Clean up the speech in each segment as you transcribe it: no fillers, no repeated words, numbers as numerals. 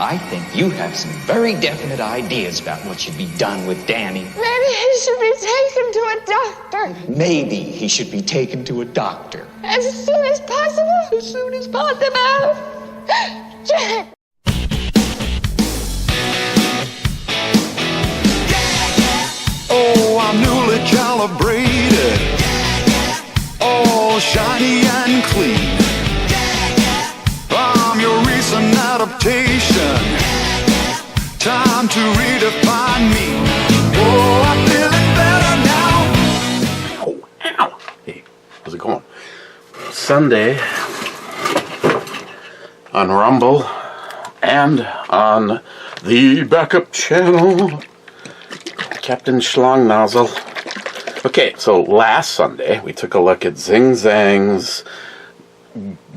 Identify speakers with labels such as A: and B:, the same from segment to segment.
A: I think you have some very definite ideas about what should be done with Danny.
B: Maybe he should be taken to a doctor.
A: Maybe he should be taken to a doctor.
B: As soon as possible?
A: As soon as possible.
B: Jack!
C: Oh, I'm newly calibrated, all shiny and clean. I'm your recent adaptation, time to redefine me. Oh, I'm feeling better now.
D: Ow, ow. Hey, how's it going? Sunday on Rumble and on the backup channel, Captain Schlong Nozzle. Okay, so last Sunday we took a look at Zing Zang's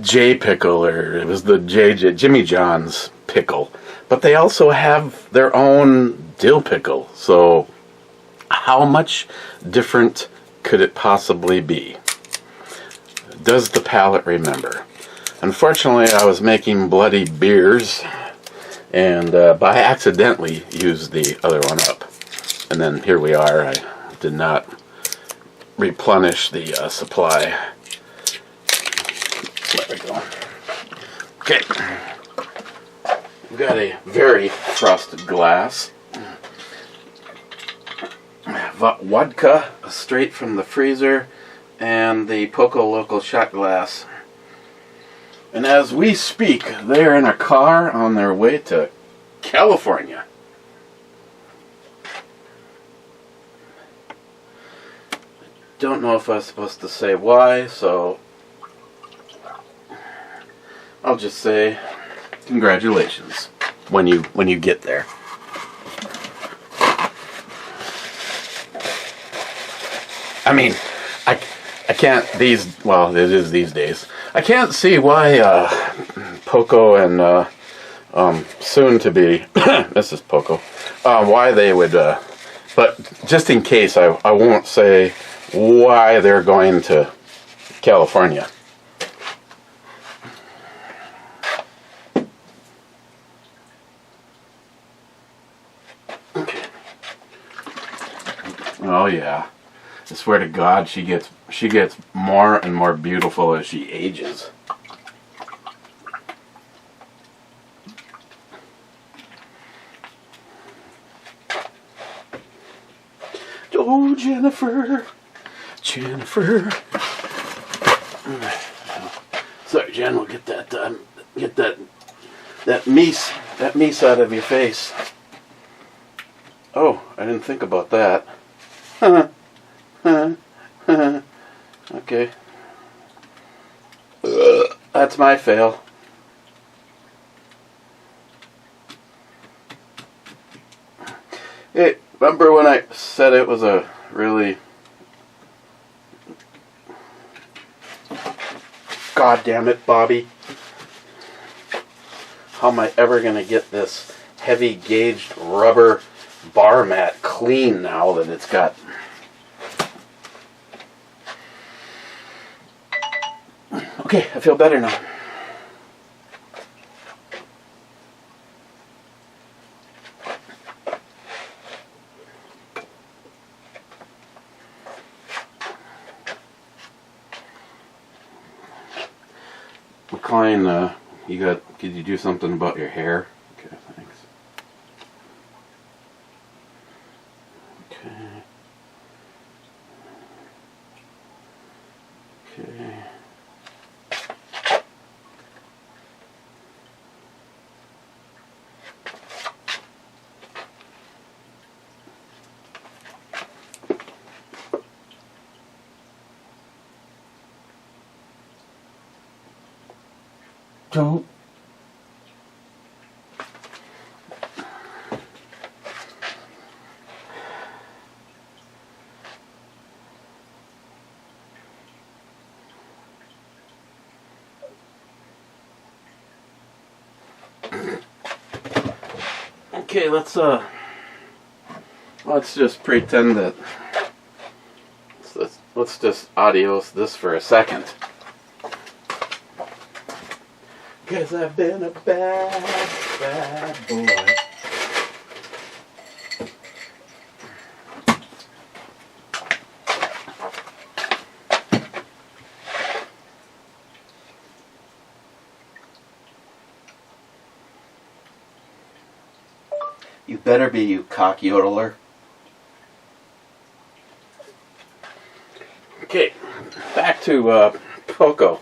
D: Pickle, or it was the Jimmy John's pickle, but they also have their own dill pickle. So how much different could it possibly be? Does the palate remember? Unfortunately, I was making bloody beers and by accidentally used the other one up. And then here we are. I did not replenish the supply. There we go. Okay. We've got a very frosted glass. Vodka straight from the freezer, and the Pickle local shot glass. And as we speak, they're in a car on their way to California. Don't know if I was supposed to say why, so I'll just say congratulations when you get there. I mean, I can't it is these days. I can't see why Poco and soon to be Mrs. Poco, why they would, but just in case, I won't say why they're going to California. Okay. Oh yeah. I swear to God, she gets more and more beautiful as she ages. Oh, Jennifer. Sorry, Jen, we'll get that meese out of your face. Oh, I didn't think about that. Okay. That's my fail. Hey, remember when I said it was a really... God damn it, Bobby. How am I ever going to get this heavy gauged rubber bar mat clean now that it's got... Okay, I feel better now. McLean, did you do something about your hair? Okay, thanks. Okay. Don't. Okay, let's just pretend that let's just adios this for a second. 'Cause I've been a bad bad boy.
E: You better be, you cock yodeler.
D: Okay, back to Poco.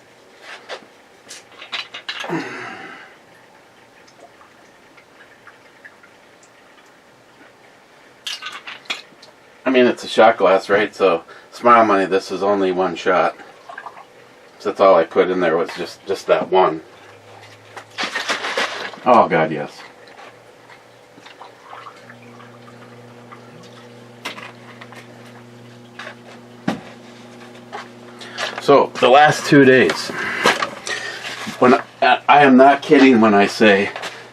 D: I mean, it's a shot glass, right? So, smile money, this is only one shot. So that's all I put in there was just that one. Oh, God, yes. So, the last 2 days, when I am not kidding when I say,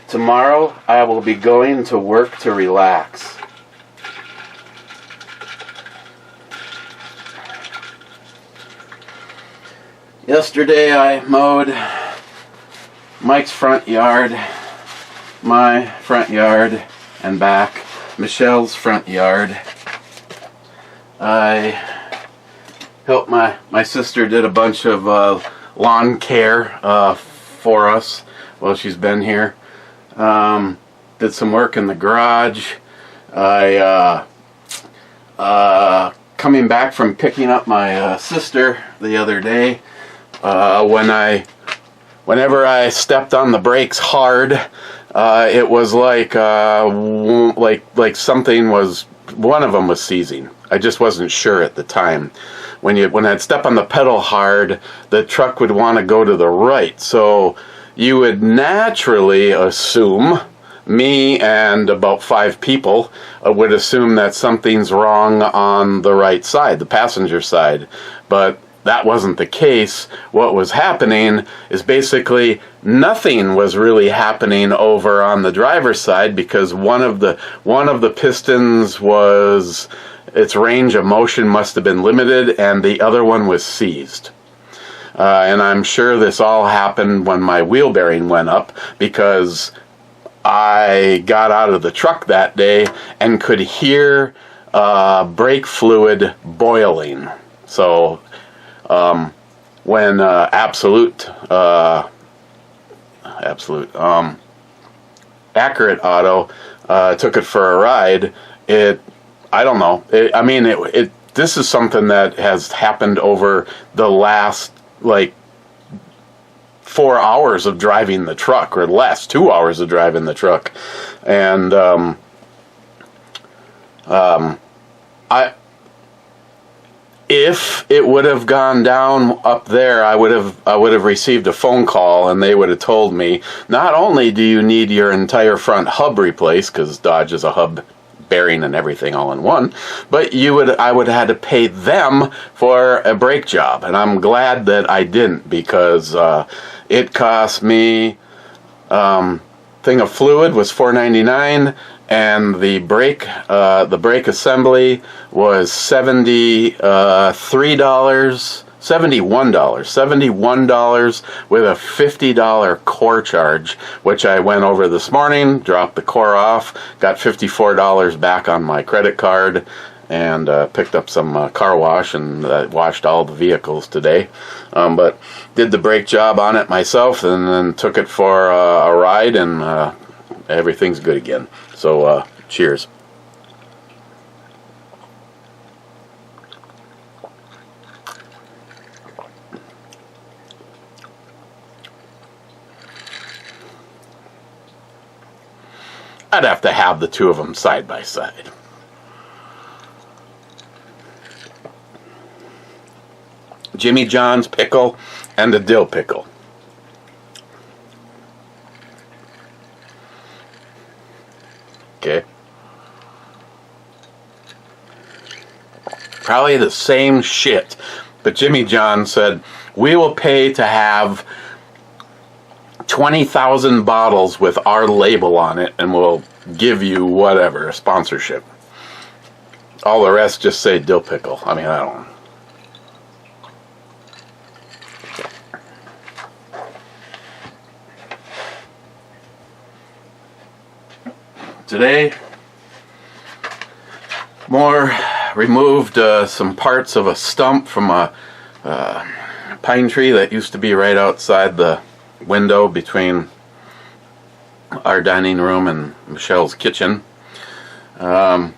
D: tomorrow I will be going to work to relax. Yesterday I mowed Mike's front yard, my front yard, and back, Michelle's front yard. I helped my sister did a bunch of lawn care for us while she's been here. Did some work in the garage. I coming back from picking up my sister the other day. Whenever I stepped on the brakes hard, it was like something was, one of them was seizing. I just wasn't sure at the time. When I'd step on the pedal hard, the truck would want to go to the right. So you would naturally assume, me and about 5 people would assume that something's wrong on the right side, the passenger side. But that wasn't the case. What was happening is basically nothing was really happening over on the driver's side because one of the pistons was, its range of motion must have been limited, and the other one was seized. And I'm sure this all happened when my wheel bearing went up, because I got out of the truck that day and could hear brake fluid boiling. So when Accurate Auto took it for a ride, I don't know. This is something that has happened over the last, 4 hours of driving the truck, or less, 2 hours of driving the truck. And, if it would have gone down up there, I would have received a phone call, and they would have told me, not only do you need your entire front hub replaced, because Dodge is a hub bearing and everything all in one, but I would have had to pay them for a brake job. And I'm glad that I didn't, because it cost me, thing of fluid was $4.99, and the brake assembly was $71 with a $50 core charge, which I went over this morning, dropped the core off, got $54 back on my credit card, and picked up some car wash, and washed all the vehicles today. But did the brake job on it myself, and then took it for a ride, and everything's good again. So cheers. I'd have to have the two of them side by side. Jimmy John's pickle and a dill pickle. Okay. Probably the same shit. But Jimmy John said, we will pay to have 20,000 bottles with our label on it, and we'll give you whatever, a sponsorship. All the rest just say dill pickle. I mean, I don't know. Today, more removed some parts of a stump from a pine tree that used to be right outside the window between our dining room and Michelle's kitchen. Burnt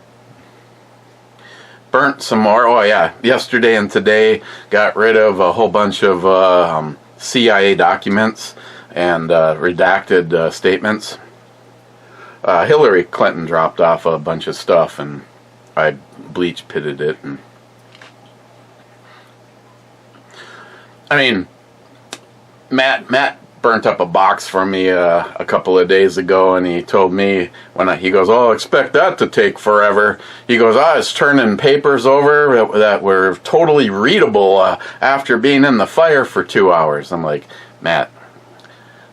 D: some more. Oh yeah, yesterday and today got rid of a whole bunch of CIA documents and redacted statements. Hillary Clinton dropped off a bunch of stuff, and I bleach pitted it. And I mean, Matt burnt up a box for me a couple of days ago, and he told me he goes, "Oh, expect that to take forever." He goes, "I was turning papers over that were totally readable after being in the fire for 2 hours." I'm like, Matt,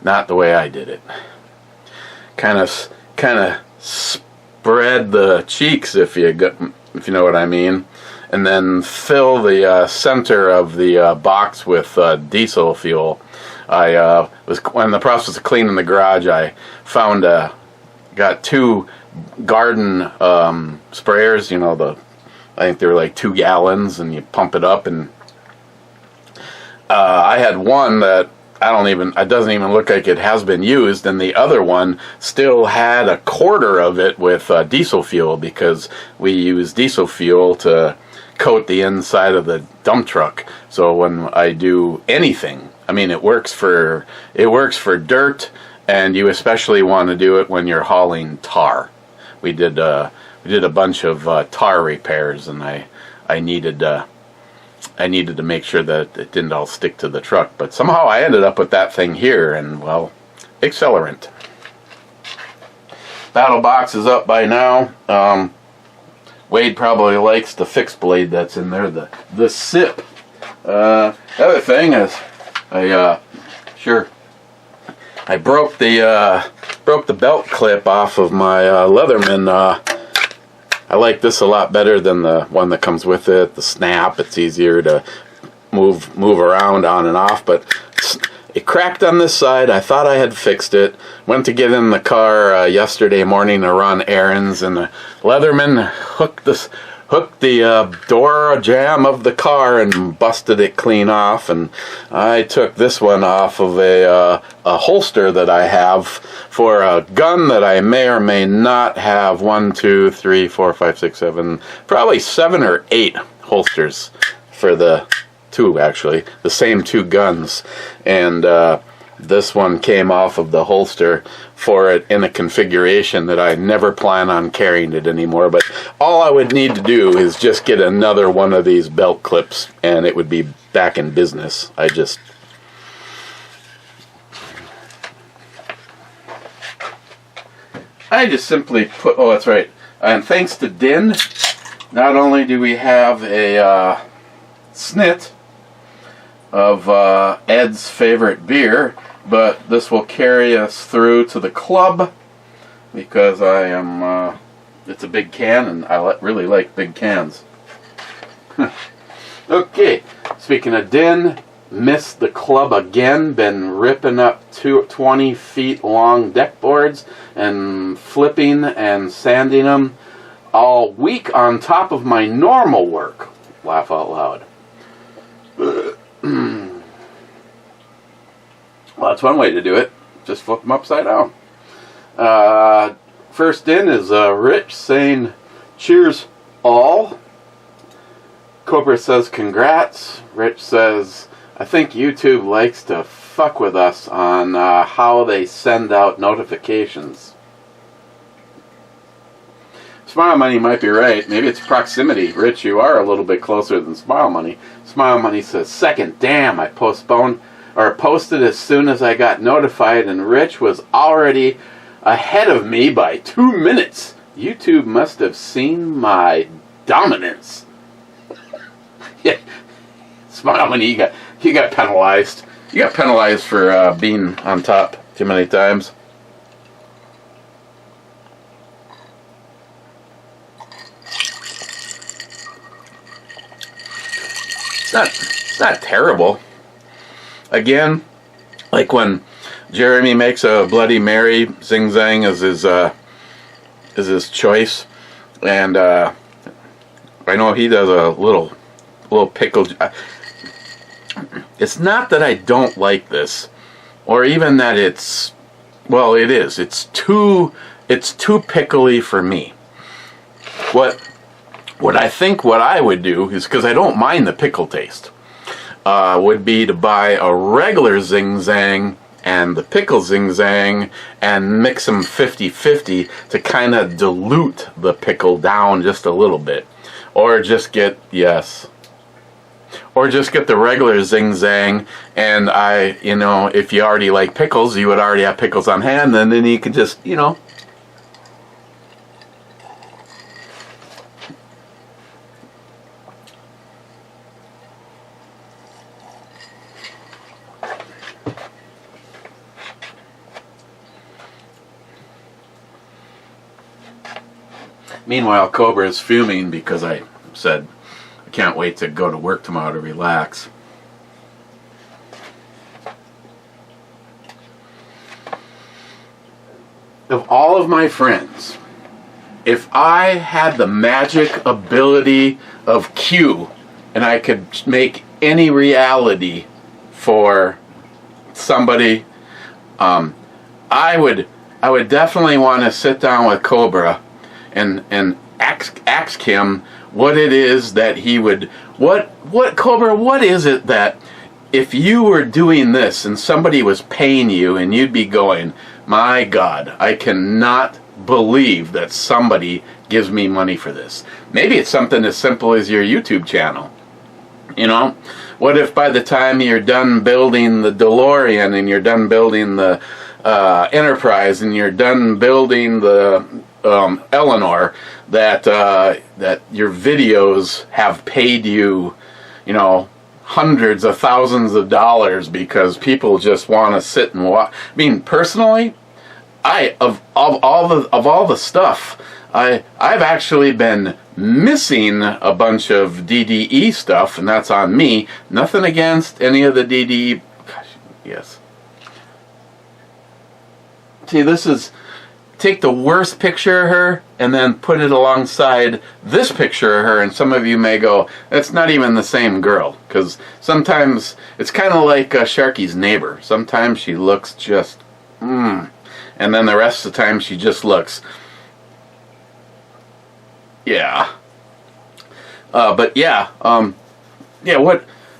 D: not the way I did it. Kind of spread the cheeks, if you know what I mean, and then fill the center of the box with diesel fuel. I was in the process of cleaning the garage. I got 2 garden sprayers. You know, I think they were like 2 gallons, and you pump it up. And I had one that it doesn't even look like it has been used, and the other one still had a quarter of it with diesel fuel, because we use diesel fuel to coat the inside of the dump truck. So when I do anything, I mean, it works for dirt, and you especially want to do it when you're hauling tar. We did a bunch of tar repairs, and I needed to make sure that it didn't all stick to the truck. But somehow I ended up with that thing here, and well, accelerant. Battle box is up by now. Wade probably likes the fixed blade that's in there, the SIP. The other thing is, I broke the belt clip off of my Leatherman. I like this a lot better than the one that comes with it. The snap, it's easier to move around on and off, but it cracked on this side. I thought I had fixed it. Went to get in the car yesterday morning to run errands, and the Leatherman hooked the door jamb of the car and busted it clean off. And I took this one off of a holster that I have for a gun that I may or may not have. 1, 2, 3, 4, 5, 6, 7, probably 7 or 8 holsters for the 2, actually, the same 2 guns. And this one came off of the holster for it in a configuration that I never plan on carrying it anymore. But all I would need to do is just get another one of these belt clips, and it would be back in business. I just simply put, oh, that's right. And thanks to Din, not only do we have a snit of Ed's favorite beer, but this will carry us through to the club, because it's a big can, and I really like big cans. Okay, speaking of Din, missed the club again. Been ripping up 20 feet long deck boards and flipping and sanding them all week on top of my normal work. Laugh out loud. Well, that's one way to do it. Just flip them upside down. First in is Rich saying, "Cheers, all." Cobra says, "Congrats." Rich says, "I think YouTube likes to fuck with us on how they send out notifications." Smile Money might be right. Maybe it's proximity. Rich, you are a little bit closer than Smile Money. Smile Money says, "Second, damn, I posted as soon as I got notified, and Rich was already ahead of me by 2 minutes. YouTube must have seen my dominance." Yeah, Smile Money, you got penalized. You got penalized for being on top too many times. It's not terrible. Again, like when Jeremy makes a Bloody Mary, Zing Zang is his choice, and I know he does a little pickle. It's not that I don't like this, or even that it's, well, it is. It's too pickly for me. What I think what I would do is, because I don't mind the pickle taste, would be to buy a regular Zing Zang and the pickle Zing Zang and mix them 50-50 to kind of dilute the pickle down just a little bit. Or just get, or just get the regular Zing Zang, and if you already like pickles, you would already have pickles on hand, and then you could just, Meanwhile, Cobra is fuming because I said I can't wait to go to work tomorrow to relax. Of all of my friends, if I had the magic ability of Q and I could make any reality for somebody, I would definitely want to sit down with Cobra and ask him what it is that he would, what Cobra, what is it that if you were doing this and somebody was paying you and you'd be going, my God, I cannot believe that somebody gives me money for this. Maybe it's something as simple as your YouTube channel. What if by the time you're done building the DeLorean and you're done building the Enterprise and you're done building the Eleanor, that your videos have paid you, hundreds of thousands of dollars because people just want to sit and watch. I mean, personally, of all the stuff, I've actually been missing a bunch of DDE stuff, and that's on me. Nothing against any of the DDE. Gosh, yes. See, this is, take the worst picture of her and then put it alongside this picture of her, and some of you may go, that's not even the same girl, because sometimes it's kind of like Sharky's neighbor. Sometimes she looks just and then the rest of the time she just looks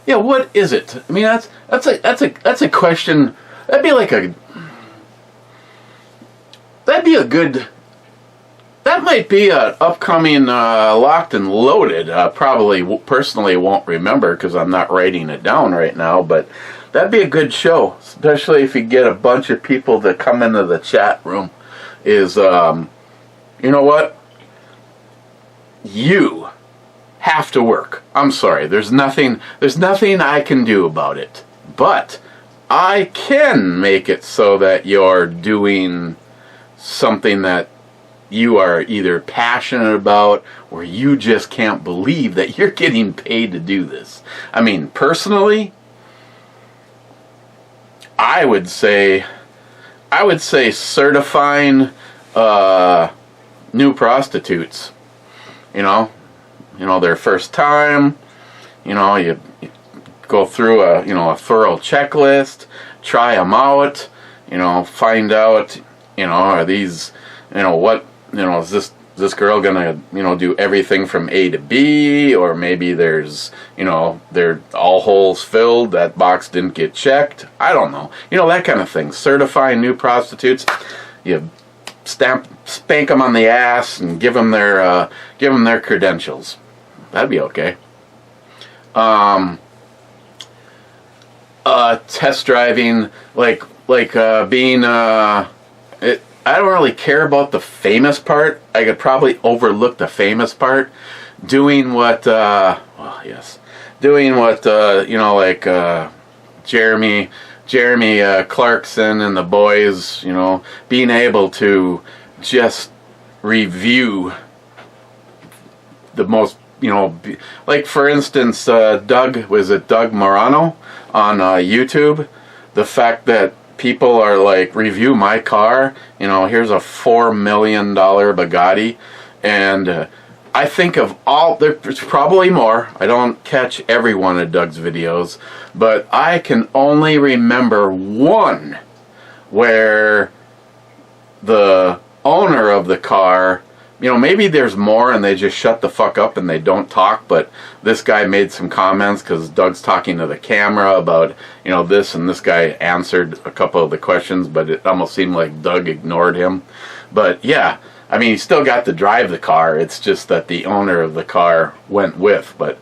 D: what is it? I mean, that's a question. That'd that might be an upcoming Locked and Loaded. Probably personally won't remember because I'm not writing it down right now, but that'd be a good show, especially if you get a bunch of people that come into the chat room. You know what? You have to work. I'm sorry. There's nothing I can do about it. But I can make it so that you're doing something that you are either passionate about or you just can't believe that you're getting paid to do this. I mean, personally, I would say certifying new prostitutes. Their first time, you go through a thorough checklist, try them out, find out, are these, is this girl gonna, do everything from A to B, or maybe there's, they're all holes filled, that box didn't get checked. I don't know. That kind of thing. Certifying new prostitutes, you spank them on the ass and give them their credentials. That'd be okay. Test driving, like being I don't really care about the famous part. I could probably overlook the famous part. Doing what Jeremy Clarkson and the boys, being able to just review the most, like for instance, Doug Marano on YouTube. The fact that people are like, review my car, here's a $4 million Bugatti, and I think of there's probably more. I don't catch every one of Doug's videos, but I can only remember one where the owner of the car, maybe there's more and they just shut the fuck up and they don't talk, but this guy made some comments because Doug's talking to the camera about, this, and this guy answered a couple of the questions, but it almost seemed like Doug ignored him. But yeah, I mean, he still got to drive the car. It's just that the owner of the car went with. But,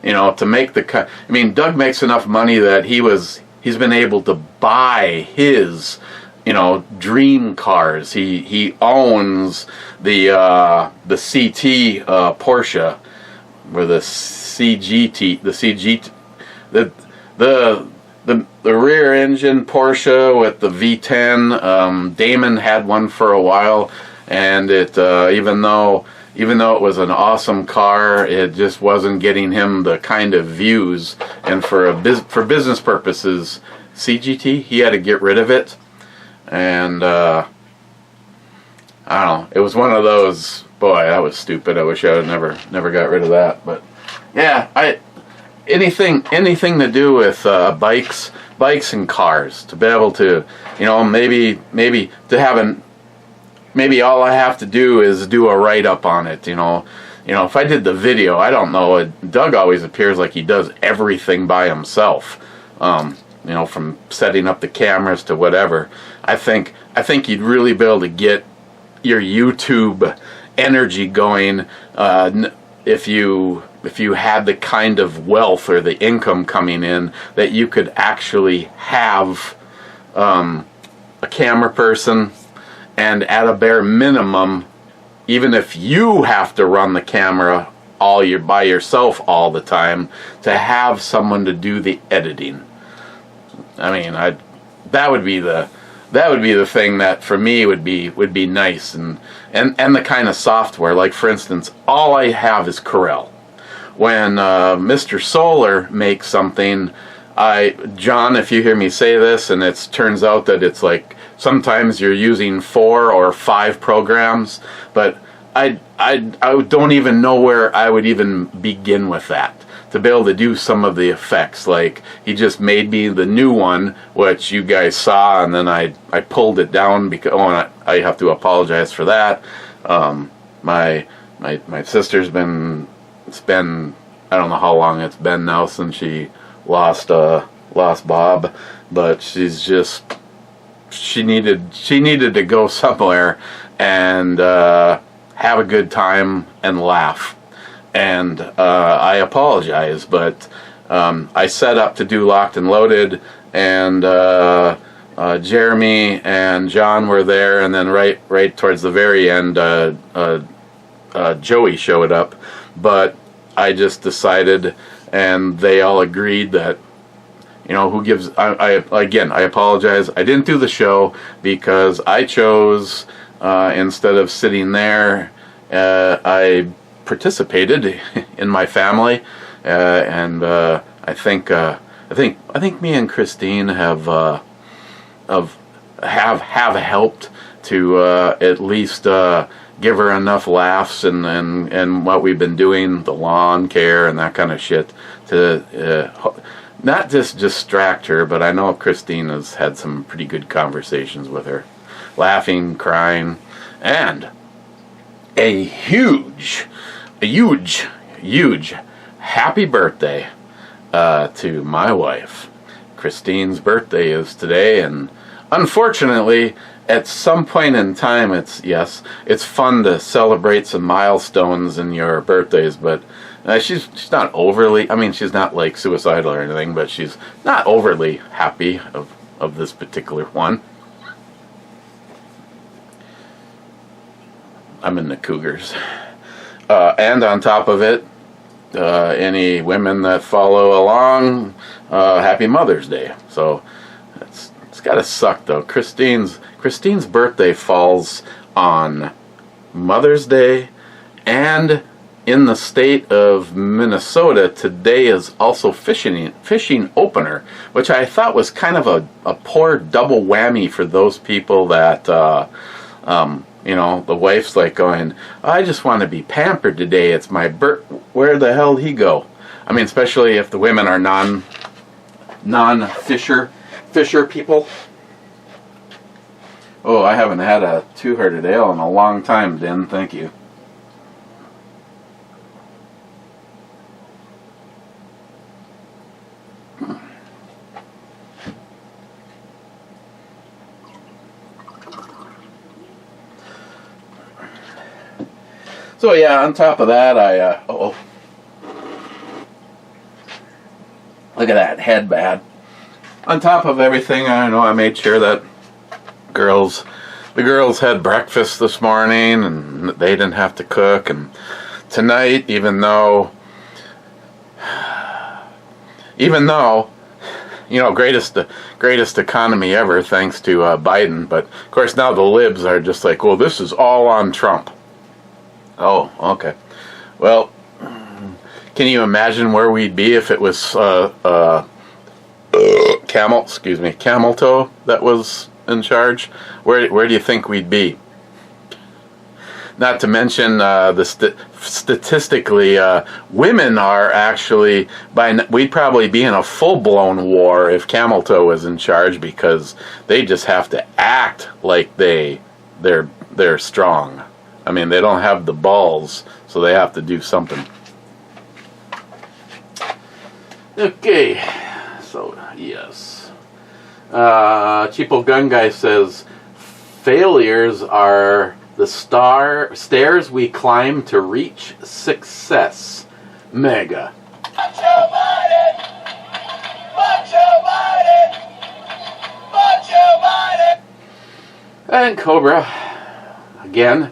D: to make the car, I mean, Doug makes enough money that he's been able to buy his, dream cars. He owns the CT Porsche, or the CGT, the rear engine Porsche with the V10. Damon had one for a while. And it, even though it was an awesome car, it just wasn't getting him the kind of views. And for business purposes, CGT, he had to get rid of it. And I don't know. It was one of those. Boy, that was stupid. I wish I had never got rid of that. But yeah, anything to do with bikes and cars, to be able to, maybe to have maybe all I have to do is do a write-up on it, if I did the video, I don't know, Doug always appears like he does everything by himself, from setting up the cameras to whatever. I think you'd really be able to get your YouTube energy going if you had the kind of wealth or the income coming in that you could actually have a camera person. And at a bare minimum, even if you have to run the camera by yourself all the time, to have someone to do the editing. I mean, that would be the thing that for me would be nice, and the kind of software. Like, for instance, all I have is Corel. When Mr. Solar makes something, John, if you hear me say this, and it turns out that it's like sometimes you're using 4 or 5 programs, but I don't even know where I would even begin with that, to be able to do some of the effects. Like, he just made me the new one, which you guys saw, and then I pulled it down because I have to apologize for that. My sister's it's been I don't know how long it's been now since she lost Bob, but she needed to go somewhere and have a good time and laugh. And I apologize, but I set up to do Locked and Loaded, and Jeremy and John were there, and then right towards the very end, Joey showed up. But I just decided, and they all agreed that, who gives, again, I apologize. I didn't do the show because I chose, instead of sitting there, I participated in my family, and I think me and Christine have helped to at least give her enough laughs and what we've been doing, the lawn care and that kind of shit, to not just distract her, but I know Christine has had some pretty good conversations with her, laughing, crying, and a huge happy birthday to my wife. Christine's birthday is today, and unfortunately, at some point in time, it's fun to celebrate some milestones in your birthdays, but she's not overly, she's not like suicidal or anything, but she's not overly happy of this particular one. I'm in the Cougars. And on top of it, any women that follow along, happy Mother's Day. So it's gotta suck though. Christine's birthday falls on Mother's Day and in the state of Minnesota, today is also fishing opener, which I thought was kind of a poor double whammy for those people that, you know, the wife's like going, I just want to be pampered today. It's my where the hell did he go? I mean, especially if the women are non-fisher people. Oh, I haven't had a two-hearted ale in a long time, Den. Thank you. So yeah, on top of that, look at that head bad. On top of everything, I made sure that the girls had breakfast this morning, and they didn't have to cook. And tonight, even though, you know, greatest economy ever, thanks to Biden. But of course, now the libs are just like, well, this is all on Trump. Oh, okay. Well, can you imagine where we'd be if it was Camel Toe that was in charge? Where do you think we'd be? Not to mention statistically, women are actually we'd probably be in a full-blown war if Camel Toe was in charge, because they just have to act like they're strong. I mean, they don't have the balls, so they have to do something. Okay, so yes. Cheapo Gun Guy says, failures are the stairs we climb to reach success. Mega.
F: Macho Biden! Macho Biden! Macho Biden!
D: And Cobra, again,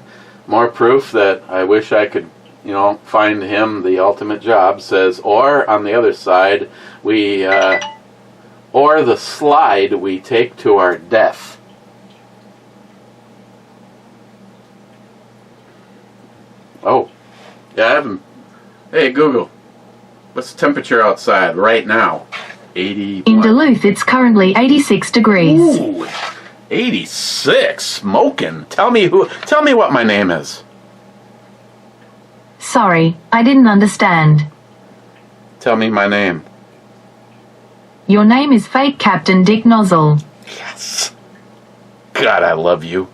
D: more proof that I wish I could, you know, find him the ultimate job, says, or on the other side, or the slide we take to our death. Oh, yeah, I haven't. Hey, Google, what's the temperature outside right now? 80.
G: In Duluth, it's currently 86 degrees.
D: Ooh, 86, smoking. Tell me what my name is.
G: Sorry, I didn't understand.
D: Tell me my name.
G: Your name is Fake Captain Dick Nozzle.
D: Yes. God, I love you.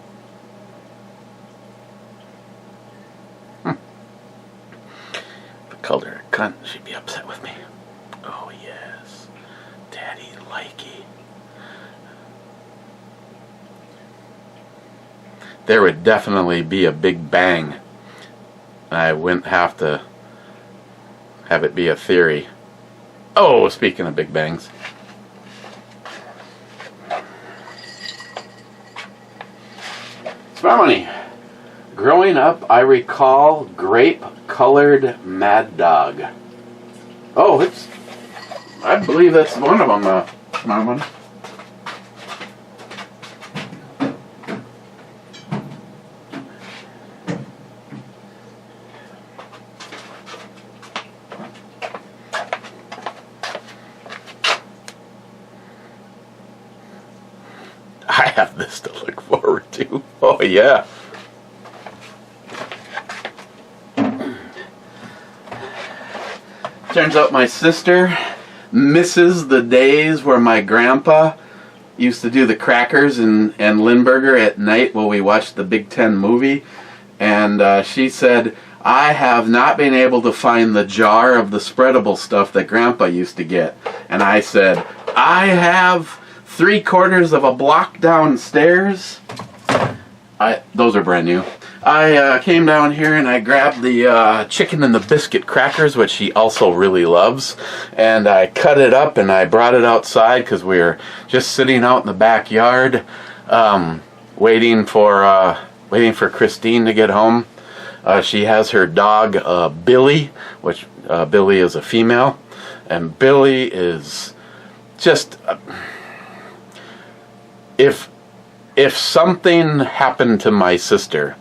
D: If I called her a cunt, she'd be upset with me. Oh, yes. Daddy likey. There would definitely be a big bang. I wouldn't have to have it be a theory. Oh, speaking of big bangs. Harmony. Growing up, I recall grape-colored Mad Dog. Oh, I believe that's one of them, Harmony. I have this to look forward to. Oh, yeah. Turns out my sister misses the days where my grandpa used to do the crackers and Lindbergh at night while we watched the Big Ten movie. And she said, I have not been able to find the jar of the spreadable stuff that Grandpa used to get. And I said, I have 3/4 of a block downstairs. Those are brand new. I came down here and I grabbed the chicken and the biscuit crackers, which he also really loves, and I cut it up and I brought it outside because we were just sitting out in the backyard, waiting for Christine to get home. She has her dog Billy, which Billy is a female, and Billy is just if something happened to my sister,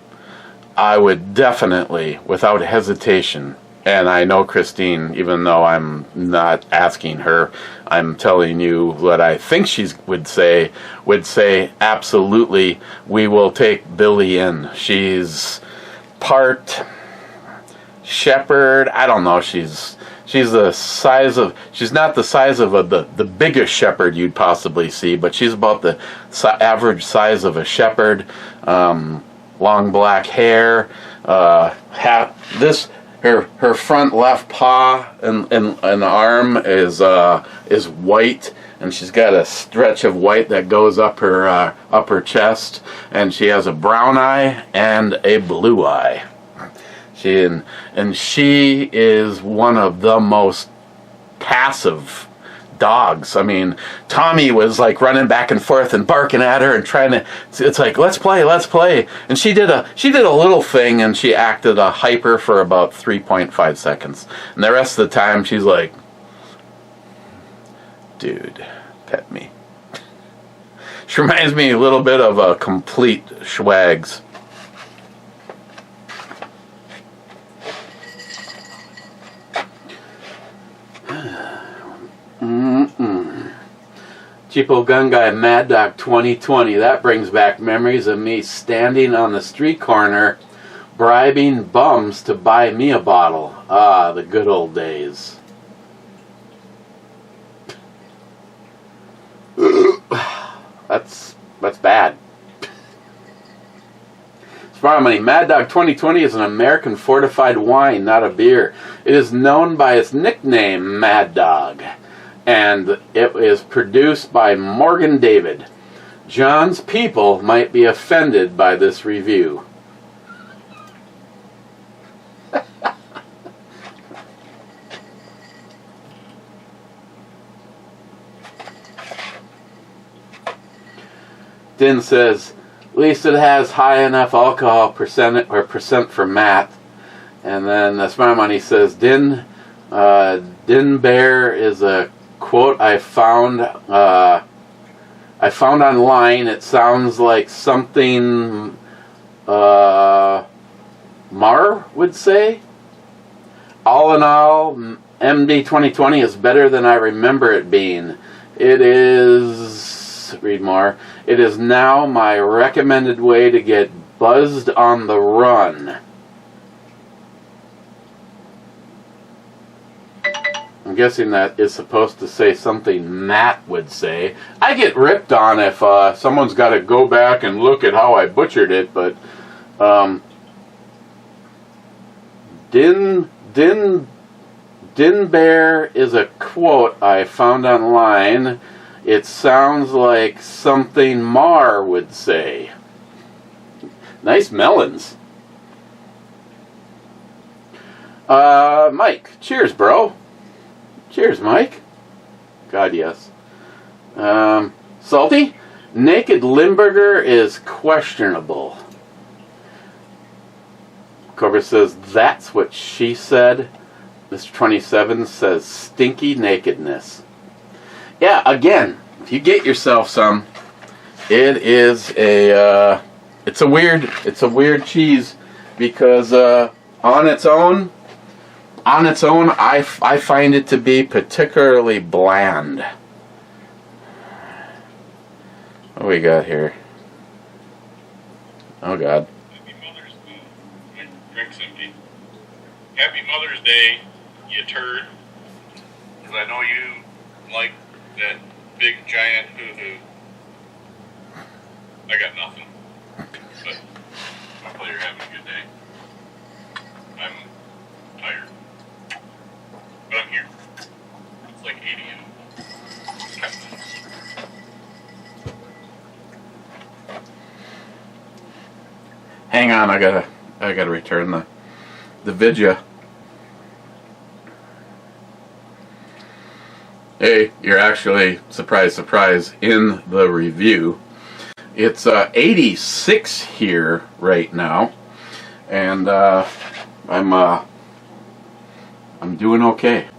D: I would definitely, without hesitation, and I know Christine, even though I'm not asking her, I'm telling you what I think she would say absolutely, we will take Billy in. She's part shepherd. I don't know. She's the size of, she's not the size of the biggest shepherd you'd possibly see, but she's about the average size of a shepherd. Long black hair. Her front left paw and arm is white, and she's got a stretch of white that goes up her chest, and she has a brown eye and a blue eye. She is one of the most passive dogs. I mean, Tommy was like running back and forth and barking at her and trying to, it's like, let's play. And she did a little thing, and she acted a hyper for about 3.5 seconds. And the rest of the time she's like, dude, pet me. She reminds me a little bit of a complete Schwags. Cheapo Gun Guy Mad Dog 2020. That brings back memories of me standing on the street corner bribing bums to buy me a bottle. Ah, the good old days. That's bad. Smart money. Mad Dog 2020 is an American fortified wine, not a beer. It is known by its nickname, Mad Dog, and it is produced by Morgan David. John's people might be offended by this review. Din says, at least it has high enough alcohol percent for Matt. And then Smart Money says, Din Bear is a quote I found online. It sounds like something Mar would say. All in all, MD 2020 is better than I remember it being. It is, read more, it is now my recommended way to get buzzed on the run. I'm guessing that is supposed to say something Matt would say. I get ripped on if someone's got to go back and look at how I butchered it, but Din Bear is a quote I found online. It sounds like something Mar would say. Nice melons. Mike, cheers, bro. Cheers, Mike. God, yes. Salty? Naked Limburger is questionable. Cobra says, that's what she said. Mr. 27 says, stinky nakedness. Yeah, again, if you get yourself some, it is it's a weird cheese, because on its own, I find it to be particularly bland. What do we got here? Oh God.
H: Happy Mother's Day. My drink's empty. Happy Mother's Day, you turd. Because I know you like that big giant hoo-hoo. I got nothing. But hopefully you're having a good day. I'm tired. But I'm here. It's like 8 a.m.
D: Hang on, I gotta return the vidya. Hey, you're actually, surprise, surprise, in the review. It's 86 here right now, and I'm doing okay.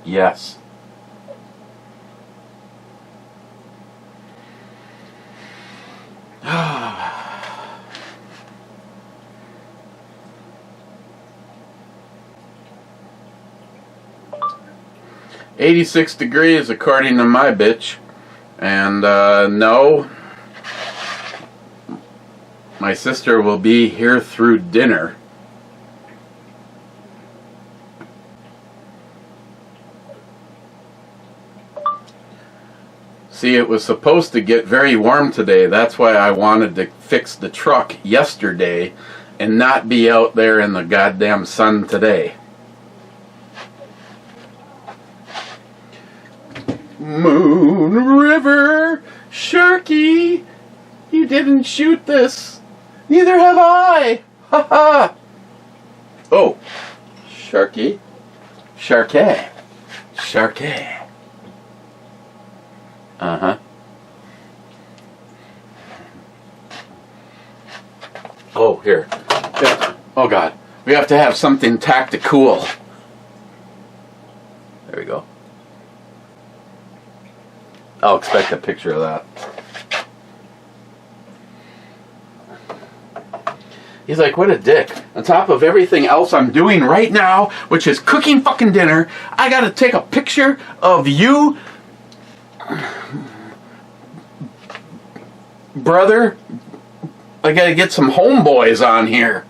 D: Yes. 86 degrees according to my bitch. And no, my sister will be here through dinner. See, it was supposed to get very warm today. That's why I wanted to fix the truck yesterday and not be out there in the goddamn sun today. Moon River, Sharky, you didn't shoot this. Neither have I. Ha ha. Oh, Sharky, Sharkey, Sharkey. Uh-huh. Oh, here. Yeah. Oh, God. We have to have something tactical. There we go. I'll expect a picture of that. He's like, what a dick. On top of everything else I'm doing right now, which is cooking fucking dinner, I gotta take a picture of you, brother. I gotta get some homeboys on here.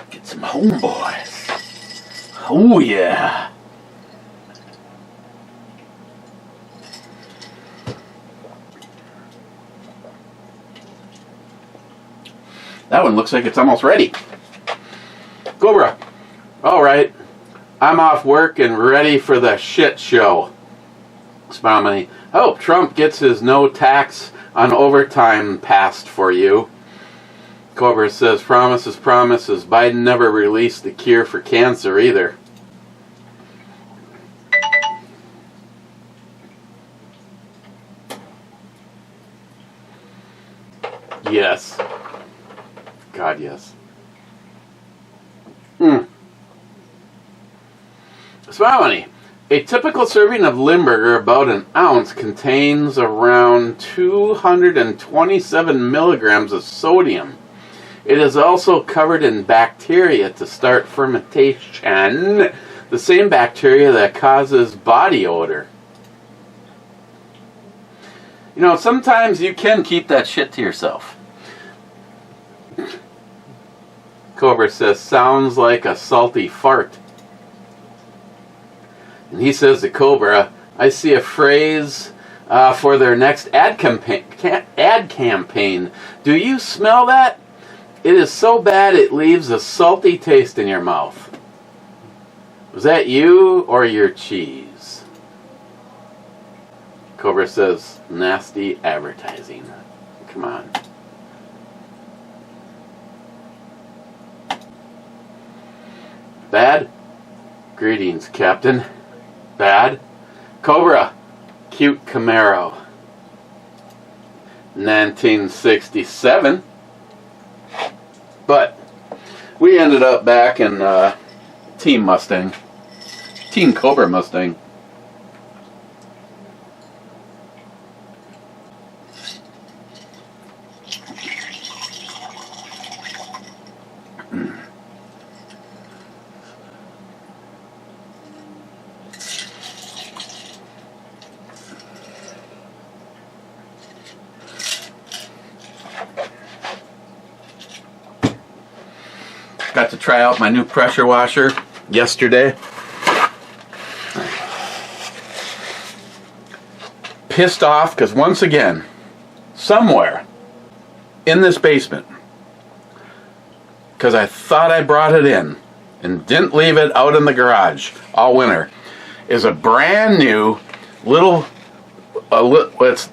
D: Get some homeboys. Oh yeah. That one looks like it's almost ready. Cobra. Alright. I'm off work and ready for the shit show. Smile money. I hope Trump gets his no tax on overtime passed for you. Cobra says, promises, promises. Biden never released the cure for cancer either. Yes. God, yes. Smile money. A typical serving of Limburger, about an ounce, contains around 227 milligrams of sodium. It is also covered in bacteria to start fermentation, the same bacteria that causes body odor. You know, sometimes you can keep that shit to yourself. Cobra says, sounds like a salty fart. And he says to Cobra, I see a phrase for their next ad campaign. Do you smell that? It is so bad it leaves a salty taste in your mouth. Was that you or your cheese? Cobra says, nasty advertising. Come on. Bad? Greetings, Captain. Bad? Cobra. Cute Camaro. 1967. But we ended up back in Team Mustang. Team Cobra Mustang. Got to try out my new pressure washer yesterday. Pissed off because once again, somewhere in this basement, because I thought I brought it in and didn't leave it out in the garage all winter, is a brand new little,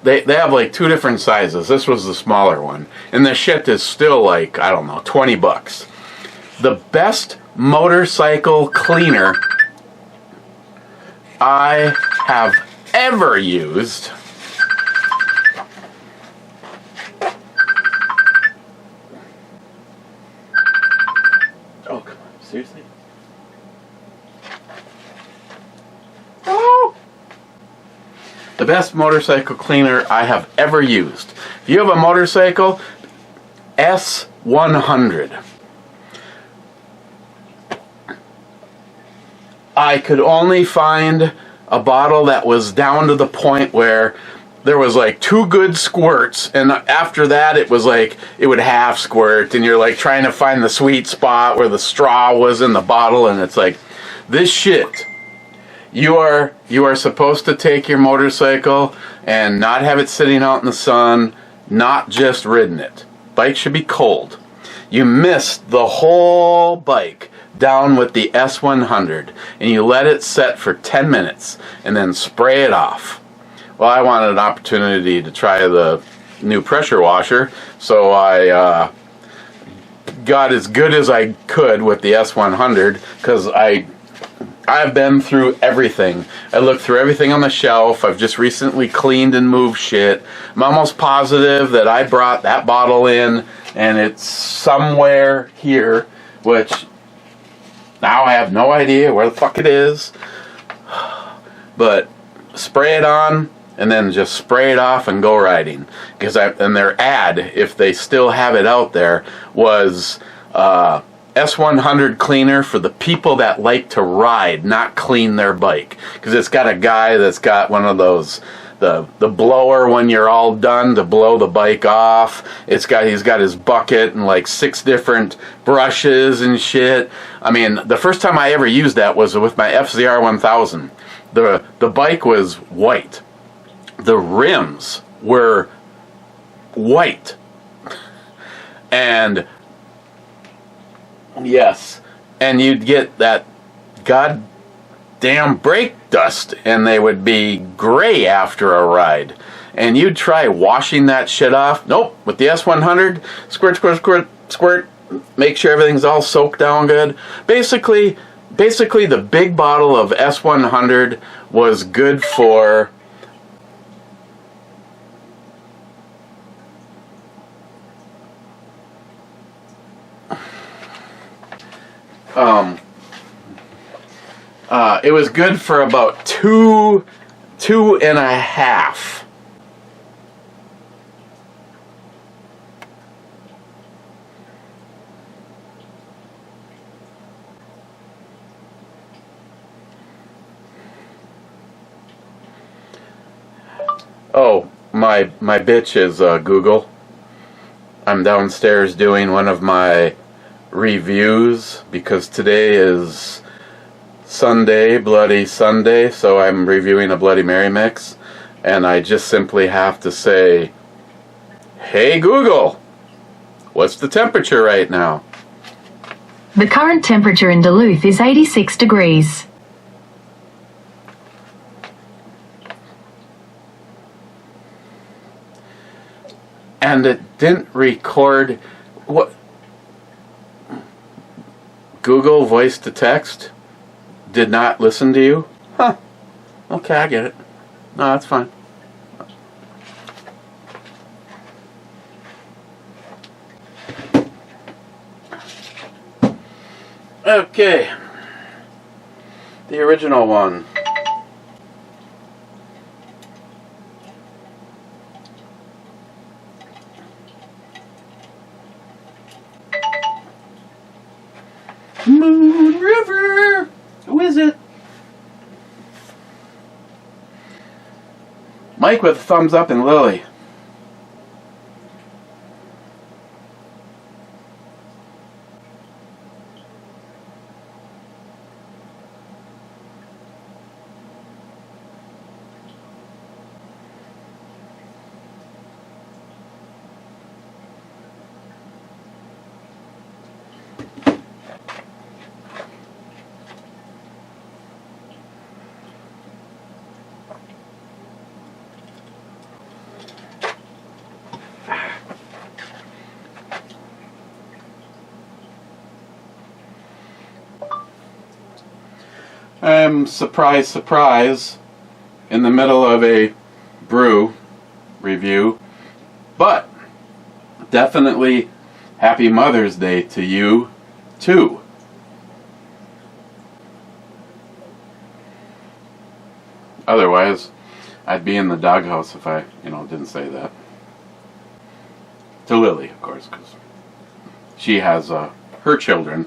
D: they have like two different sizes. This was the smaller one. And the shit is still like, I don't know, 20 bucks. The best motorcycle cleaner I have ever used. Oh, come on. Seriously? Oh! The best motorcycle cleaner I have ever used. If you have a motorcycle, S100. I could only find a bottle that was down to the point where there was like 2 good squirts, and after that it was like it would half squirt, and you're like trying to find the sweet spot where the straw was in the bottle, and it's like, this shit. You are supposed to take your motorcycle and not have it sitting out in the sun, not just ridden it. Bike should be cold. You missed the whole bike down with the S100, and you let it set for 10 minutes and then spray it off. Well, I wanted an opportunity to try the new pressure washer, so I got as good as I could with the S100, because I've been through everything. I looked through everything on the shelf. I've just recently cleaned and moved shit. I'm almost positive that I brought that bottle in, and it's somewhere here, which now I have no idea where the fuck it is. But spray it on, and then just spray it off and go riding. And their ad, if they still have it out there, was S100 cleaner for the people that like to ride, not clean their bike. Because it's got a guy that's got one of those, the blower when you're all done to blow the bike off. He's got his bucket and like 6 different brushes and shit. I mean, the first time I ever used that was with my FZR 1000. The bike was white. The rims were white. And yes, and you'd get that goddamn brake dust, and they would be gray after a ride. And you'd try washing that shit off. Nope, with the S100, squirt, squirt, squirt, squirt, make sure everything's all soaked down good. Basically, the big bottle of S100 was good for it was good for about two and a half. Oh, my bitch is Google. I'm downstairs doing one of my reviews because today is Sunday, Bloody Sunday, so I'm reviewing a Bloody Mary mix, and I just simply have to say, hey Google, what's the temperature right now?
G: The current temperature in Duluth is 86 degrees.
D: And it didn't record what? Google voice to text did not listen to you? Huh. Okay, I get it. No, that's fine. Okay. The original one. Moon River! Who is it? Mike with a thumbs up and Lily. I'm surprise, surprise, in the middle of a brew review, but definitely happy Mother's Day to you too. Otherwise, I'd be in the doghouse if I, didn't say that. To Lily, of course, because she has her children.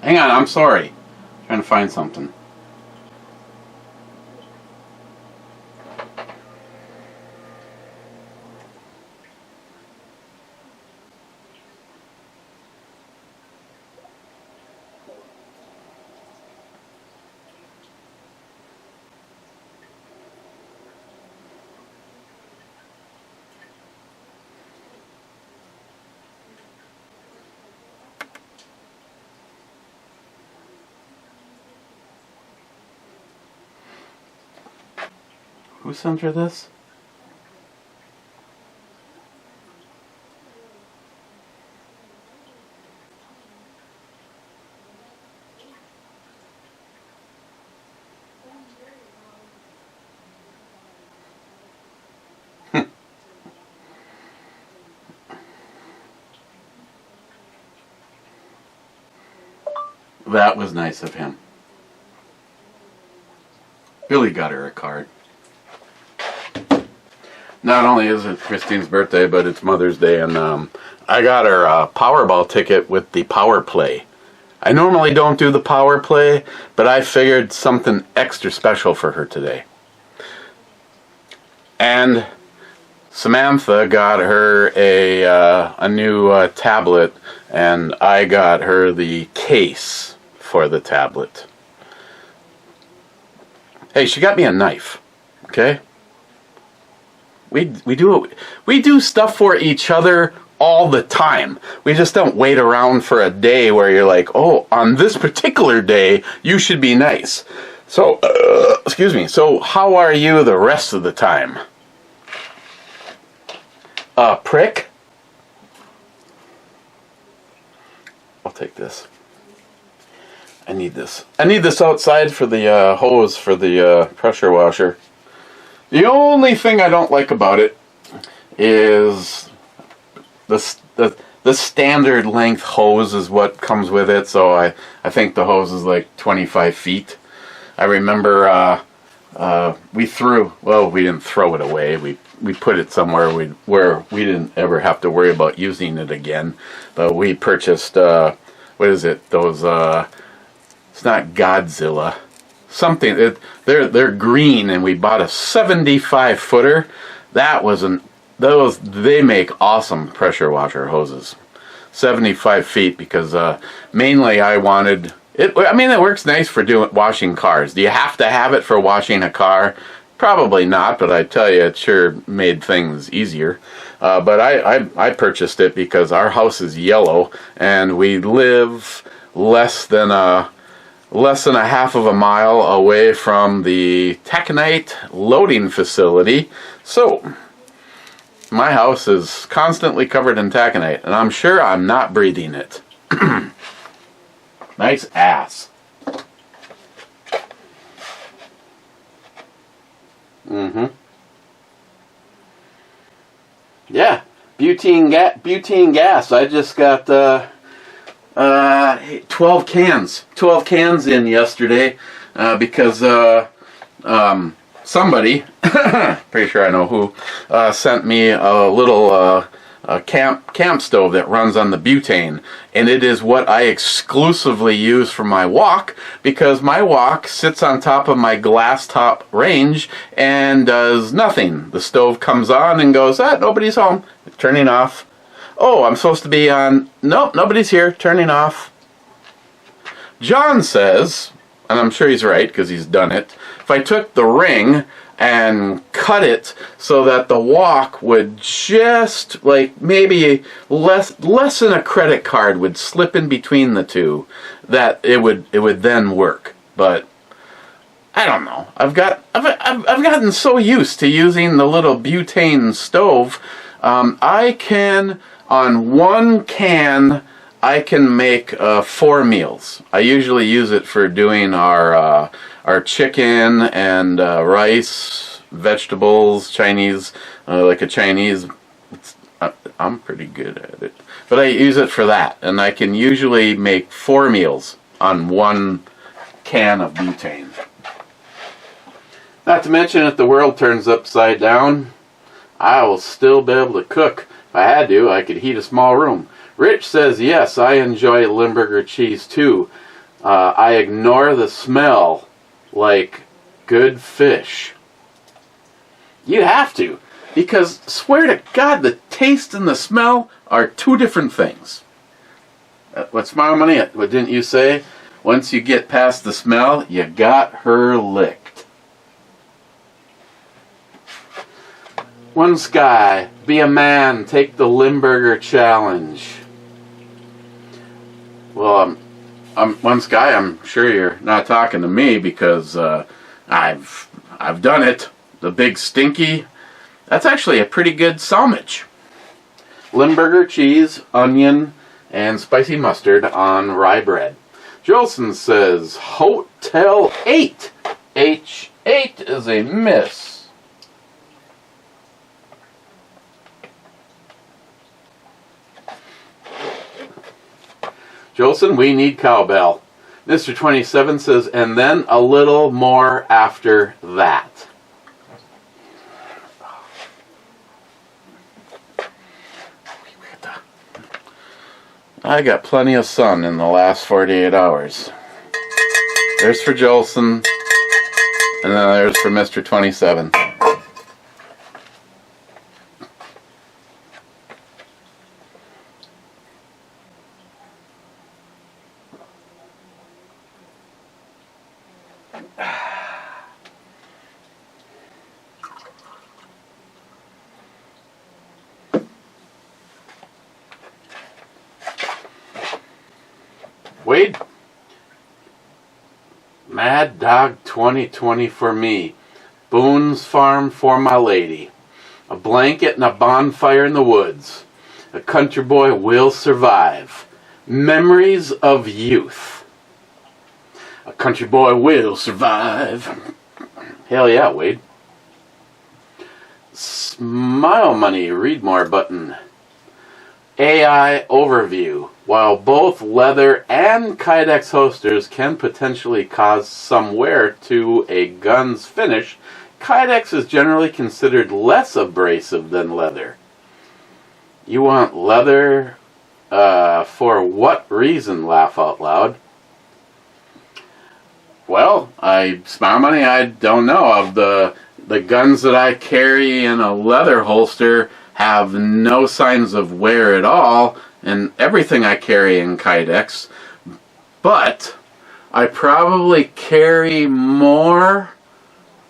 D: Hang on, I'm sorry. Trying to find something. Who sent her this? That was nice of him. Billy got her a card. Not only is it Christine's birthday, but it's Mother's Day, and I got her a Powerball ticket with the Power Play. I normally don't do the Power Play, but I figured something extra special for her today. And Samantha got her a new tablet, and I got her the case for the tablet. Hey, she got me a knife, okay? We do stuff for each other all the time. We just don't wait around for a day where you're like, oh, on this particular day, you should be nice. So, excuse me. So, how are you the rest of the time? Prick? I'll take this. I need this. I need this outside for the hose for the pressure washer. The only thing I don't like about it is the standard length hose is what comes with it. So I think the hose is like 25 feet. I remember we didn't throw it away. We put it somewhere where we didn't ever have to worry about using it again. But we purchased what is it? Those it's not Godzilla. Something they're green, and we bought a 75 footer. They make awesome pressure washer hoses. 75 feet because mainly I wanted it. I mean, it works nice for washing cars. Do you have to have it for washing a car? Probably not, but I tell you, it sure made things easier. But I purchased it because our house is yellow, and we live less than a half of a mile away from the taconite loading facility. So, my house is constantly covered in taconite, and I'm sure I'm not breathing it. Nice ass. Yeah, butane gas. I just got 12 cans in yesterday because somebody, pretty sure I know who, sent me a little camp stove that runs on the butane, and it is what I exclusively use for my wok, because my wok sits on top of my glass top range and does nothing. The stove comes on and goes, nobody's home, turning off. Oh, I'm supposed to be on, nope, nobody's here, turning off. John says, and I'm sure he's right because he's done it, if I took the ring and cut it so that the wok would just, like, maybe less than a credit card would slip in between the two, that it would then work. But I don't know. I've gotten so used to using the little butane stove. I can, on one can, I can make 4 meals. I usually use it for doing our chicken and rice, vegetables, Chinese, like a Chinese. I'm pretty good at it. But I use it for that, and I can usually make 4 meals on 1 can of butane. Not to mention, if the world turns upside down, I will still be able to cook. If I had to, I could heat a small room. Rich says, yes, I enjoy Limburger cheese too. I ignore the smell like good fish. You have to, because swear to God, the taste and the smell are 2 different things. What's my money? What didn't you say? Once you get past the smell, you got her licked. One Sky, be a man, take the Limburger challenge. Well, One Sky, I'm sure you're not talking to me because I've done it. The Big Stinky, that's actually a pretty good sandwich. Limburger cheese, onion, and spicy mustard on rye bread. Jolson says Hotel 8. H8 is a miss. Jolson, we need cowbell. Mr. 27 says, and then a little more after that. I got plenty of sun in the last 48 hours. There's for Jolson, and then there's for Mr. 27. Wade? Mad Dog 2020 for me. Boone's Farm for my lady. A blanket and a bonfire in the woods. A country boy will survive. Memories of youth. A country boy will survive. Hell yeah, Wade. Smile Money, read more button. AI overview. While both leather and Kydex holsters can potentially cause some wear to a gun's finish, Kydex is generally considered less abrasive than leather. You want leather for what reason, laugh out loud? Well, Smile Money, I don't know. Of the guns that I carry in a leather holster have no signs of wear at all, and everything I carry in Kydex, but I probably carry more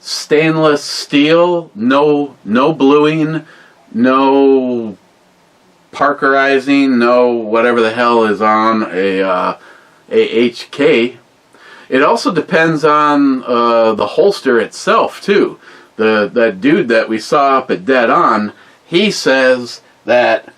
D: stainless steel, no bluing, no parkerizing, no whatever the hell is on a HK. It also depends on the holster itself too. That dude that we saw up at Dead On, he says that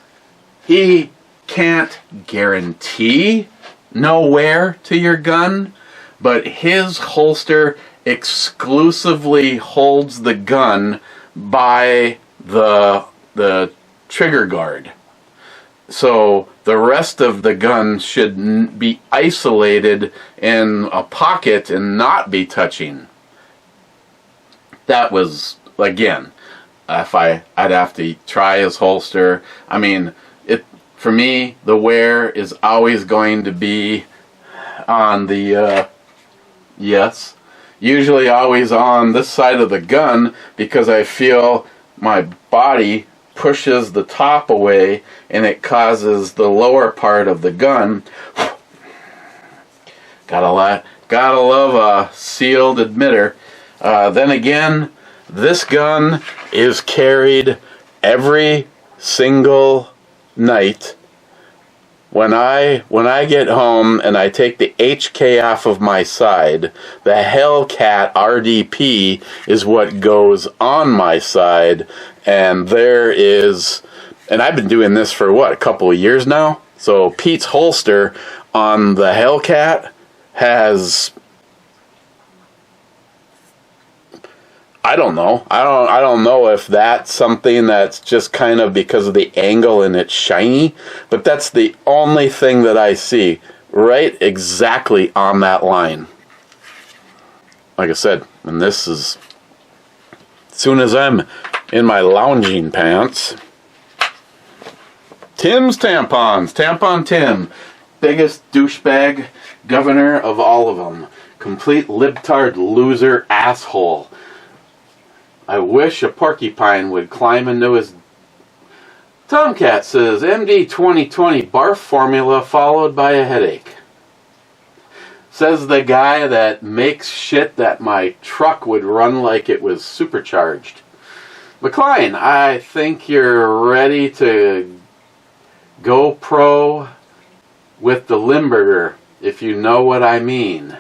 D: he can't guarantee no wear to your gun, but his holster exclusively holds the gun by the trigger guard. So the rest of the gun should be isolated in a pocket and not be touching. That was, again, if I'd have to try his holster. I mean, for me, the wear is always going to be on the, usually always on this side of the gun, because I feel my body pushes the top away and it causes the lower part of the gun. Gotta love a sealed emitter. Then again, this gun is carried every single night. When I get home and I take the HK off of my side, the Hellcat RDP is what goes on my side, and I've been doing this for a couple of years now, So Pete's holster on the Hellcat has, I don't know. I don't know if that's something that's just kind of because of the angle and it's shiny, but that's the only thing that I see right exactly on that line. Like I said, and this is, as soon as I'm in my lounging pants, Tim's tampons, Tampon Tim, biggest douchebag governor of all of them, complete libtard loser asshole. I wish a porcupine would climb into his... Tomcat says, MD 2020 barf formula followed by a headache. Says the guy that makes shit that my truck would run like it was supercharged. McLean, I think you're ready to go pro with the Limburger, if you know what I mean.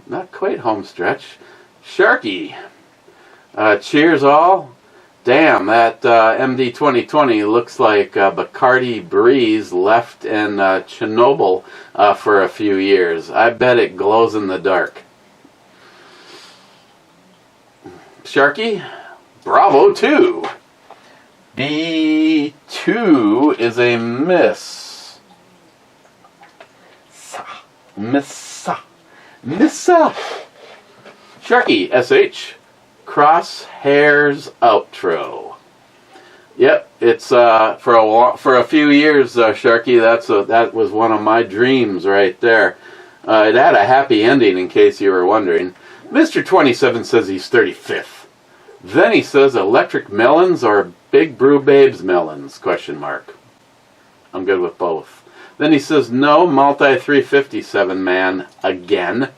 D: Not quite home stretch. Sharky. Cheers all. Damn, that MD 2020 looks like Bacardi Breeze left in Chernobyl for a few years. I bet it glows in the dark. Sharky, bravo 2. B2 is a miss. Missa. Sharky, SH, Crosshairs outro. Yep, it's for a few years, Sharky. That was one of my dreams right there. It had a happy ending, in case you were wondering. Mr. 27 says he's 35th. Then he says electric melons or Big Brew Babes melons? Question mark. I'm good with both. Then he says, no, multi 357 man again.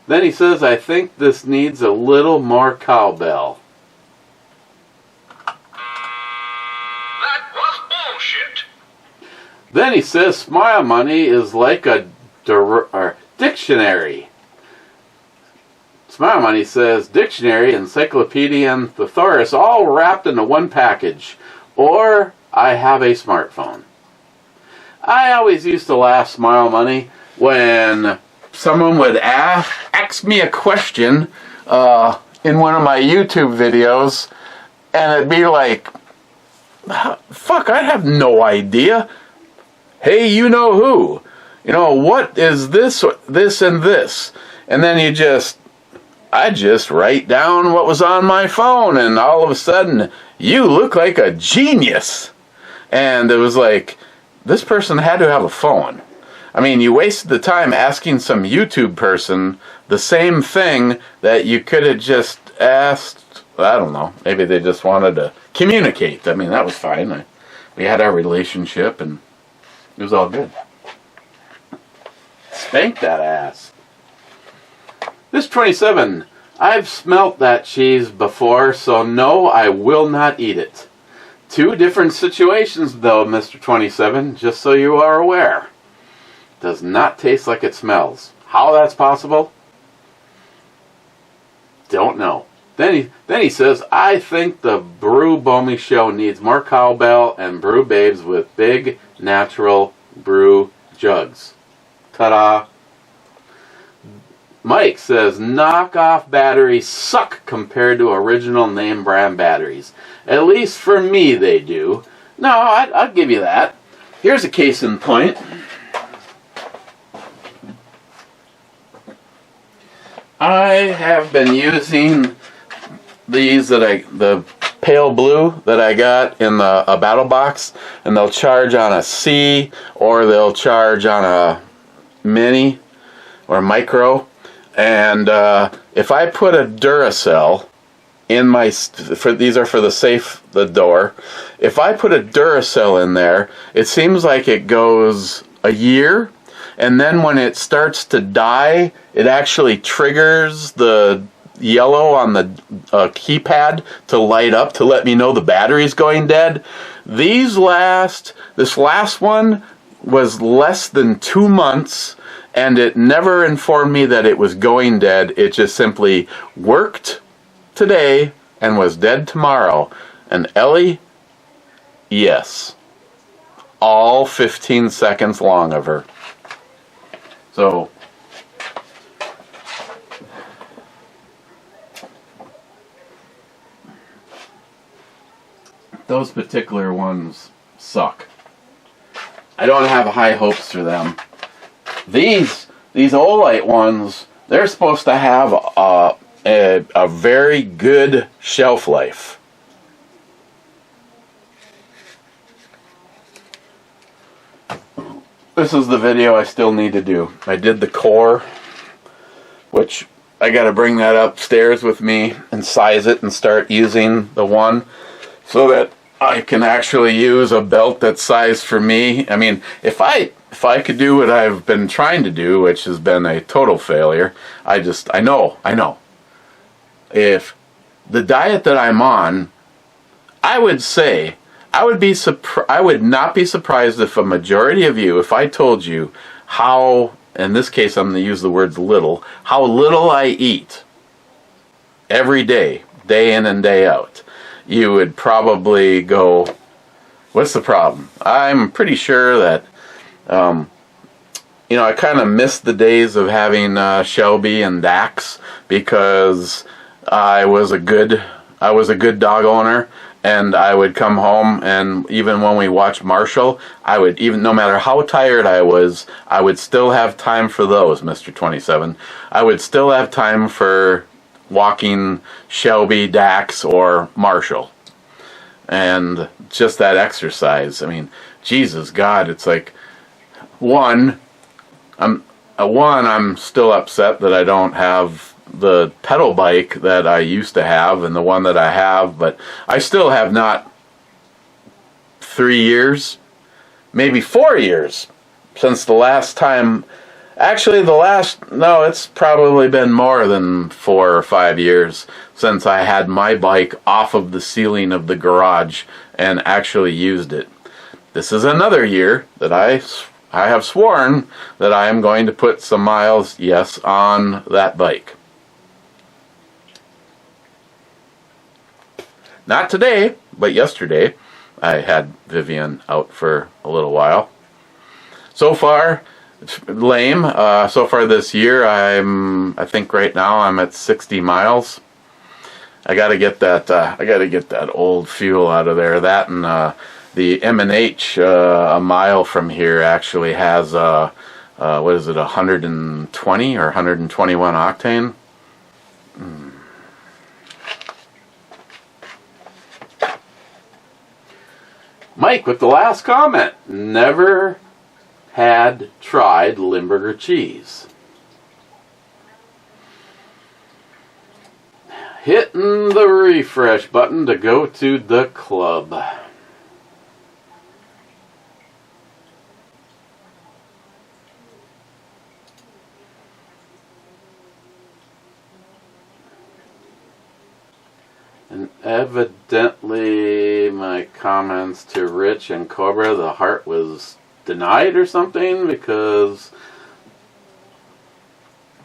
D: Then he says, I think this needs a little more cowbell.
F: That was bullshit.
D: Then he says, smile money is like a dictionary. Smile money says, dictionary, encyclopedia, and thesaurus all wrapped into one package. Or I have a smartphone. I always used to laugh, Smile Money, when someone would ask me a question in one of my YouTube videos, and it'd be like, fuck, I have no idea. Hey, you know who? You know, what is this, this, and this? And then I just write down what was on my phone, and all of a sudden, you look like a genius. And it was like, this person had to have a phone. I mean, you wasted the time asking some YouTube person the same thing that you could have just asked. I don't know. Maybe they just wanted to communicate. I mean, that was fine. We had our relationship, and it was all good. Spank that ass. This 27. I've smelt that cheese before, so no, I will not eat it. Two different situations, though, Mr. 27, just so you are aware. Does not taste like it smells. How that's possible? Don't know. Then he says, I think the Brew Bomi show needs more cowbell and brew babes with big, natural brew jugs. Ta-da. Mike says, knockoff batteries suck compared to original name brand batteries. At least for me they do. No, I'd give you that. Here's a case in point. I have been using these the pale blue that I got in a battle box, and they'll charge on a C or they'll charge on a mini or micro. And if I put a Duracell in my, these are for the safe, the door. If I put a Duracell in there, it seems like it goes a year, and then when it starts to die, it actually triggers the yellow on the keypad to light up to let me know the battery's going dead. This last one was less than 2 months, and it never informed me that it was going dead. It just simply worked today and was dead tomorrow. And Ellie, yes, all 15 seconds long of her. So, those particular ones suck. I don't have high hopes for them. These Olite ones, they're supposed to have a very good shelf life. This is the video I still need to do. I did the core, which I got to bring that upstairs with me and size it and start using the one so that I can actually use a belt that's sized for me. I mean, if I could do what I've been trying to do, which has been a total failure, I know. If the diet that I'm on, I would say, I would not be surprised if a majority of you, if I told you how, in this case I'm going to use the words little, how little I eat every day, day in and day out, you would probably go, what's the problem? I'm pretty sure that, I kind of missed the days of having Shelby and Dax because I was a good dog owner, and I would come home, and even when we watched Marshall, no matter how tired I was, I would still have time for those, Mr. 27. I would still have time for walking Shelby, Dax, or Marshall. And just that exercise. I mean, Jesus God, it's like, I'm still upset that I don't have the pedal bike that I used to have and the one that I have, but I still have not 3 years, maybe 4 years since the last time. Actually, it's probably been more than 4 or 5 years since I had my bike off of the ceiling of the garage and actually used it. This is another year that I have sworn that I am going to put some miles, yes, on that bike. Not today, but yesterday, I had Vivian out for a little while. So far, it's lame. So far this year, I think right now I'm at 60 miles. I got to get that old fuel out of there. That and the M&H a mile from here actually has 120 or 121 octane. Mike with the last comment. Never had tried Limburger cheese. Hitting the refresh button to go to the club. And evidently my comments to Rich and Cobra, the heart was denied or something, because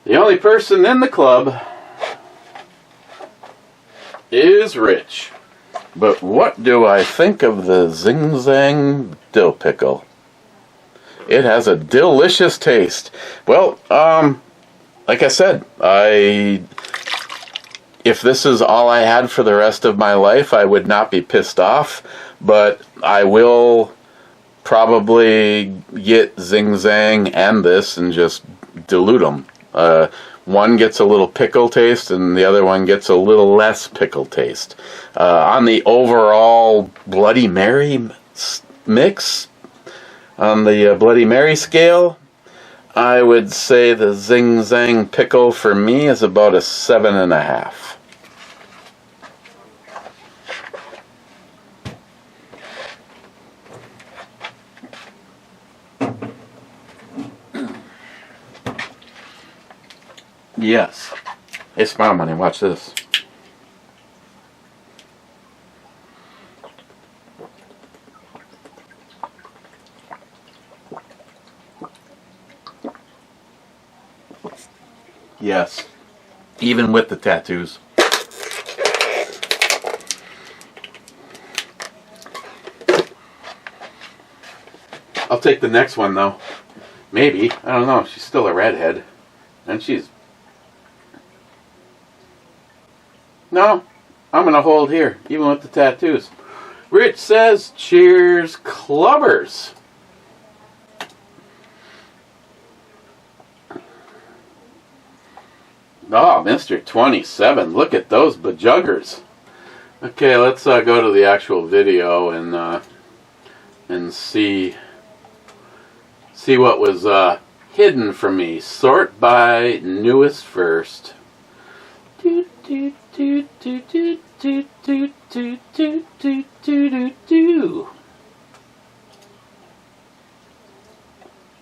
D: the only person in the club is Rich. But what do I think of the Zing Zang dill pickle? It has a delicious taste. Well, like I said, if this is all I had for the rest of my life, I would not be pissed off, but I will probably get Zing Zang and this and just dilute them. One gets a little pickle taste and the other one gets a little less pickle taste. On the overall Bloody Mary mix, on the Bloody Mary scale, I would say the Zing Zang pickle for me is about a 7.5. Yes. Hey, Smile Money, watch this. Yes. Even with the tattoos. I'll take the next one, though. Maybe. I don't know. She's still a redhead. And she's... No, I'm going to hold here, even with the tattoos. Rich says, cheers, clubbers. Oh, Mr. 27. Look at those bajuggers. Okay, let's go to the actual video and see what was hidden from me. Sort by newest first. Do do do do do do do do do do do do.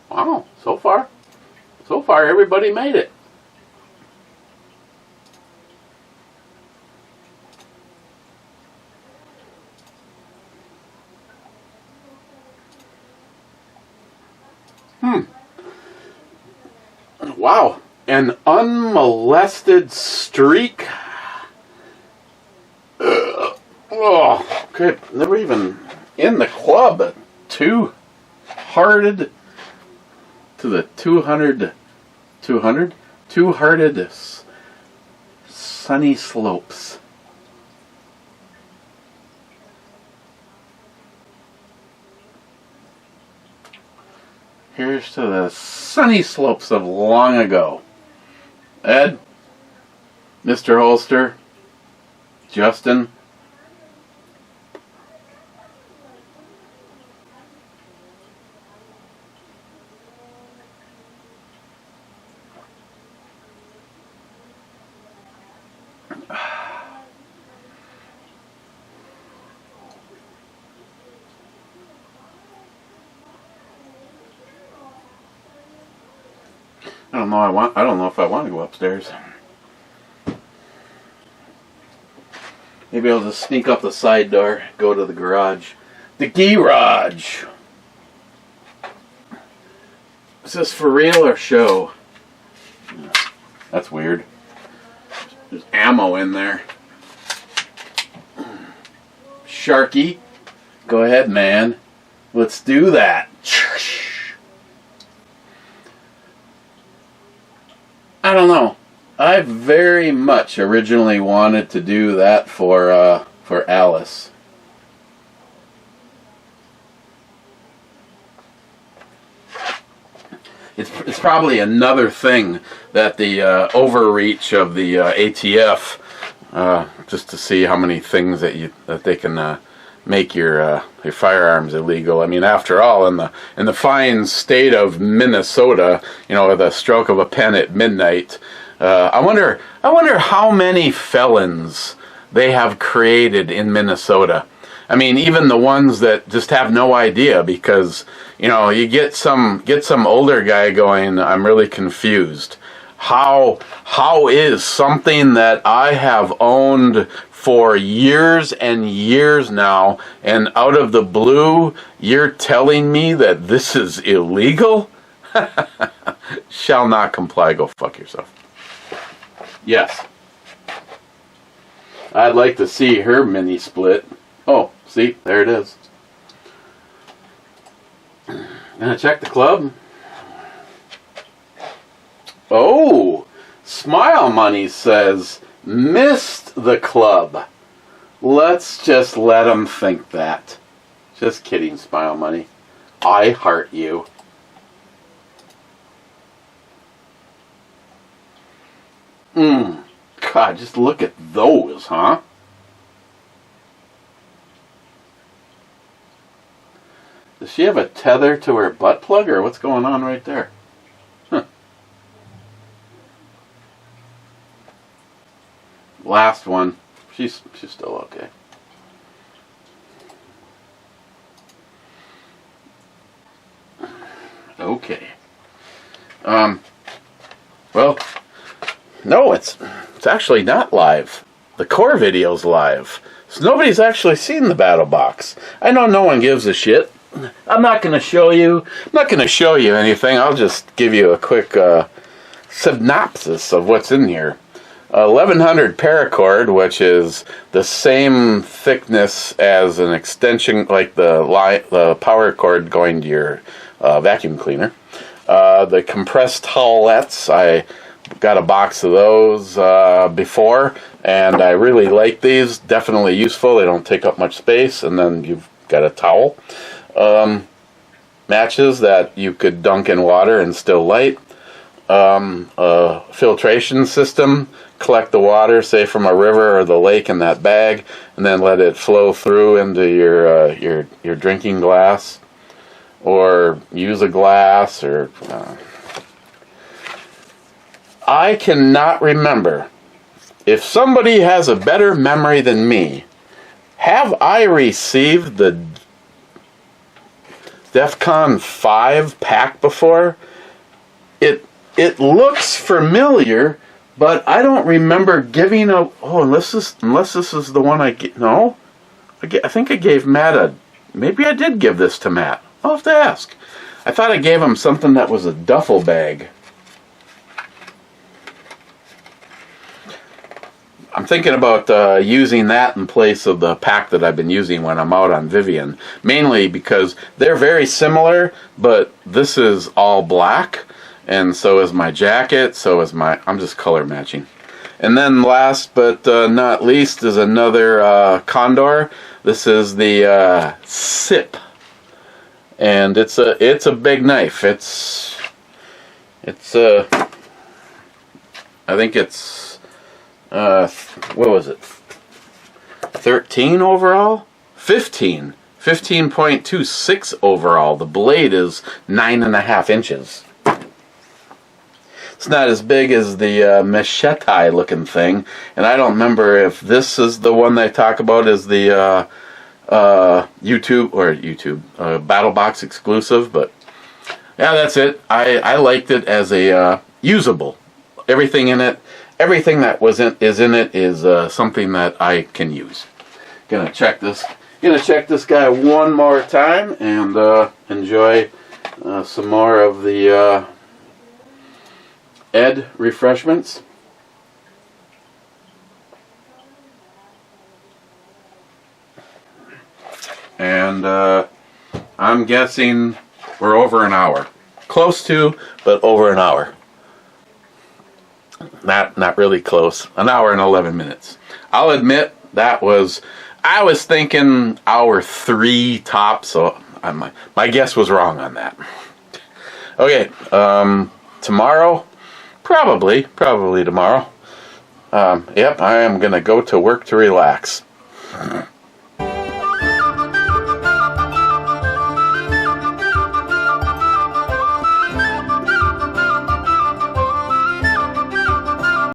D: Wow, so far everybody made it. Wow, an unmolested streak. Oh, good. Never even in the club. Two-hearted to the 200 two-hearted sunny slopes. Here's to the sunny slopes of long ago. Ed, Mr. Holster, Justin. I don't know if I want to go upstairs. Maybe I'll just sneak up the side door, go to the garage. The garage. Is this for real or show? That's weird. There's ammo in there. Sharky, go ahead, man. Let's do that. I don't know. I very much originally wanted to do that for Alice. It's probably another thing that the overreach of the ATF, just to see how many things that they can make your firearms illegal. I mean, after all, in the fine state of Minnesota, you know, with a stroke of a pen at midnight, I wonder how many felons they have created in Minnesota. I mean, even the ones that just have no idea, because you know, you get some older guy going, I'm really confused. How is something that I have owned for years and years now, and out of the blue, you're telling me that this is illegal? Shall not comply, go fuck yourself. Yes. I'd like to see her mini split. Oh, see, there it is. Gonna check the club. Oh, Smile Money says, missed the club. Let's just let them think that. Just kidding, Smile Money. I heart you. God, just look at those, huh? Does she have a tether to her butt plug, or what's going on right there? Huh. Last one. She's still okay. Okay. Well, no, it's actually not live. The core video's live. So nobody's actually seen the battle box. I know no one gives a shit. I'm not going to show you. I'm not going to show you anything. I'll just give you a quick synopsis of what's in here. 1100 paracord, which is the same thickness as an extension, like the power cord going to your vacuum cleaner. The compressed towelettes, I got a box of those before, and I really like these. Definitely useful. They don't take up much space, and then you've got a towel. Matches that you could dunk in water and still light. A filtration system. Collect the water, say from a river or the lake, in that bag, and then let it flow through into your drinking glass, or use a glass, or I cannot remember. If somebody has a better memory than me, have I received the DEFCON 5 pack before? It looks familiar, but I don't remember giving a... Oh, unless this is the one I get... No? I think I gave Matt a... Maybe I did give this to Matt. I'll have to ask. I thought I gave him something that was a duffel bag. I'm thinking about using that in place of the pack that I've been using when I'm out on Vivian. Mainly because they're very similar, but this is all black. And so is my jacket, so is my... I'm just color matching. And then last but not least is another Condor. This is the Sip. And it's a big knife. It's I think it's what was it? 13 overall? 15. 15.26 overall. The blade is 9.5 inches. It's not as big as the machete looking thing, and I don't remember if this is the one they talk about as the YouTube Battle Box exclusive, but yeah, that's it. I liked it as a usable. Everything in it, everything that is in it is something that I can use. Gonna check this guy one more time and enjoy some more of the Ed refreshments. And I'm guessing we're over an hour. Close to, but over an hour. Not really close. An hour and 11 minutes. I'll admit I was thinking hour 3 tops, so my guess was wrong on that. Okay, tomorrow, probably tomorrow. Yep, I am gonna go to work to relax.